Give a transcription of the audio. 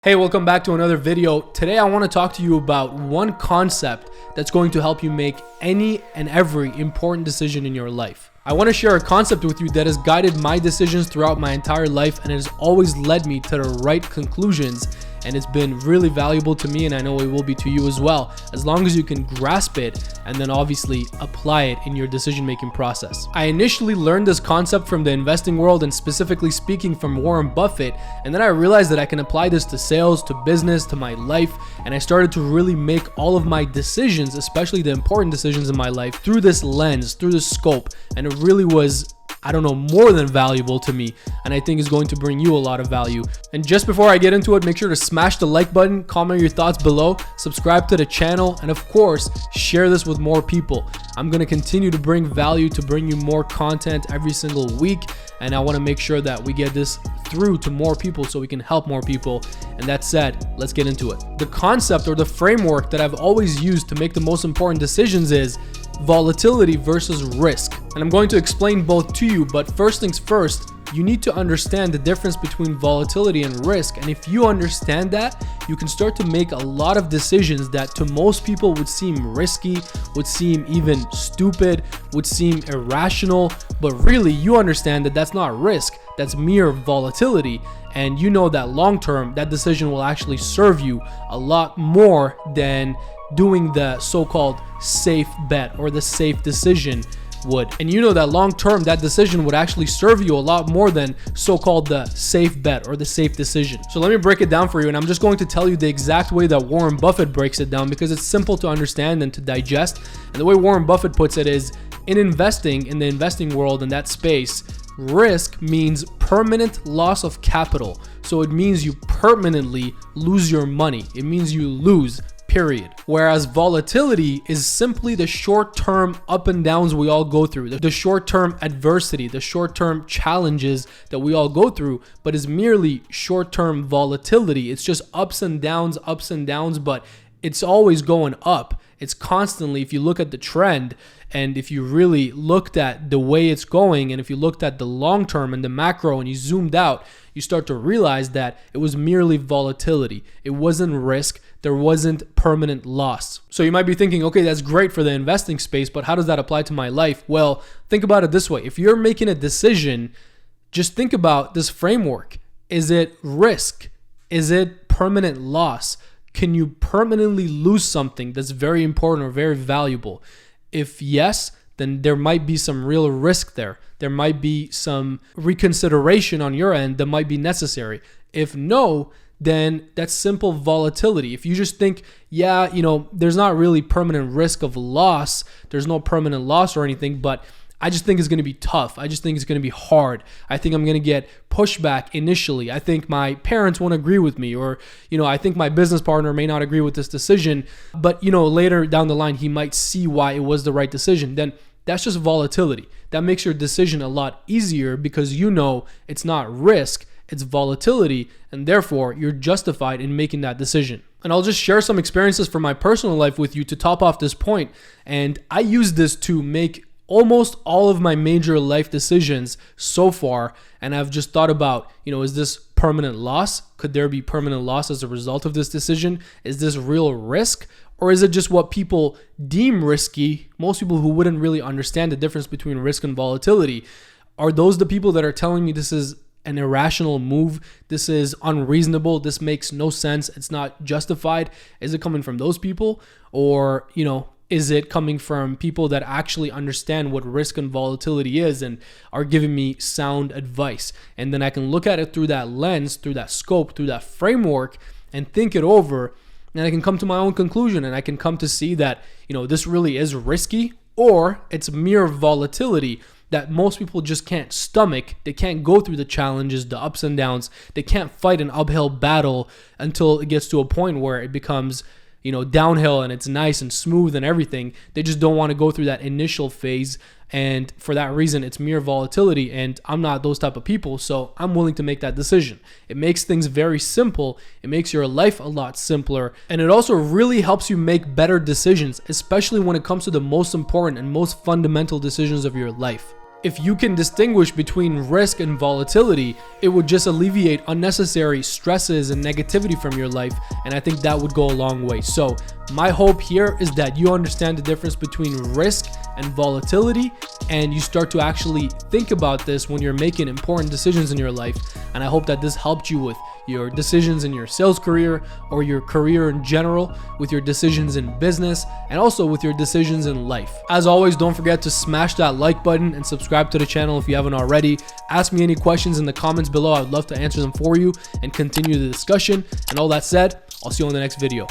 Hey, welcome back to another video. Today I want to talk to you about one concept that's going to help you make any and every important decision in your life. I want to share a concept with you that has guided my decisions throughout my entire life and has always led me to the right conclusions, and it's been really valuable to me, and I know it will be to you as well, as long as you can grasp it and then obviously apply it in your decision-making process. I initially learned this concept from the investing world, and specifically speaking from Warren Buffett, and then I realized that I can apply this to sales, to business, to my life, and I started to really make all of my decisions, especially the important decisions in my life, through this lens, through this scope, and it really was, I don't know, more than valuable to me, and I think is going to bring you a lot of value. And just before I get into it, make sure to smash the like button, comment your thoughts below, subscribe to the channel, and of course, share this with more people. I'm going to continue to bring value, to bring you more content every single week, and I want to make sure that we get this through to more people so we can help more people. And that said, let's get into it. The concept or the framework that I've always used to make the most important decisions is volatility versus risk. And I'm going to explain both to you, but first things first, you need to understand the difference between volatility and risk. And if you understand that, you can start to make a lot of decisions that to most people would seem risky, would seem even stupid, would seem irrational, but really you understand that that's not risk, that's mere volatility. And you know that long term, that decision will actually serve you a lot more than doing the so-called safe bet or the safe decision would. And you know that long term, that decision would actually serve you a lot more than so-called the safe bet or the safe decision. So let me break it down for you, and I'm just going to tell you the exact way that Warren Buffett breaks it down, because it's simple to understand and to digest. And the way Warren Buffett puts it is, in investing, in the investing world, in that space, risk means permanent loss of capital. So it means you permanently lose your money. It means you lose, period. Whereas volatility is simply the short-term up and downs we all go through, the short-term adversity, the short-term challenges that we all go through, but is merely short-term volatility. It's just ups and downs, but it's always going up. It's constantly, if you look at the trend, and if you really looked at the way it's going, and if you looked at the long term and the macro and you zoomed out, you start to realize that it was merely volatility. It wasn't risk. There wasn't permanent loss. So you might be thinking, okay, that's great for the investing space, but how does that apply to my life? Well, think about it this way. If you're making a decision, just think about this framework. Is it risk? Is it permanent loss? Can you permanently lose something that's very important or very valuable? If yes, then there might be some real risk there. There might be some reconsideration on your end that might be necessary. If no, then that's simple volatility. If you just think, yeah, there's not really permanent risk of loss, there's no permanent loss or anything, but I just think it's going to be tough. I just think it's going to be hard. I think I'm going to get pushback initially. I think my parents won't agree with me, or, I think my business partner may not agree with this decision, but, later down the line, he might see why it was the right decision. Then that's just volatility. That makes your decision a lot easier because it's not risk, it's volatility, and therefore you're justified in making that decision. And I'll just share some experiences from my personal life with you to top off this point. And I use this to make almost all of my major life decisions so far, and I've just thought about, is this permanent loss? Could there be permanent loss as a result of this decision? Is this real risk? Or is it just what people deem risky? Most people who wouldn't really understand the difference between risk and volatility. Are those the people that are telling me this is an irrational move? This is unreasonable. This makes no sense. It's not justified. Is it coming from those people? Or, is it coming from people that actually understand what risk and volatility is and are giving me sound advice? And then I can look at it through that lens, through that scope, through that framework, and think it over. And I can come to my own conclusion, and I can come to see that, this really is risky, or it's mere volatility that most people just can't stomach. They can't go through the challenges, the ups and downs. They can't fight an uphill battle until it gets to a point where it becomes downhill and it's nice and smooth and everything. They just don't want to go through that initial phase. And for that reason, it's mere volatility. And I'm not those type of people. So I'm willing to make that decision. It makes things very simple. It makes your life a lot simpler. And it also really helps you make better decisions, especially when it comes to the most important and most fundamental decisions of your life. If you can distinguish between risk and volatility, it would just alleviate unnecessary stresses and negativity from your life, and I think that would go a long way. So my hope here is that you understand the difference between risk and volatility, and you start to actually think about this when you're making important decisions in your life. And I hope that this helped you with your decisions in your sales career or your career in general, with your decisions in business, and also with your decisions in life. As always, don't forget to smash that like button and subscribe to the channel if you haven't already. Ask me any questions in the comments below. I'd love to answer them for you and continue the discussion. And all that said, I'll see you on the next video.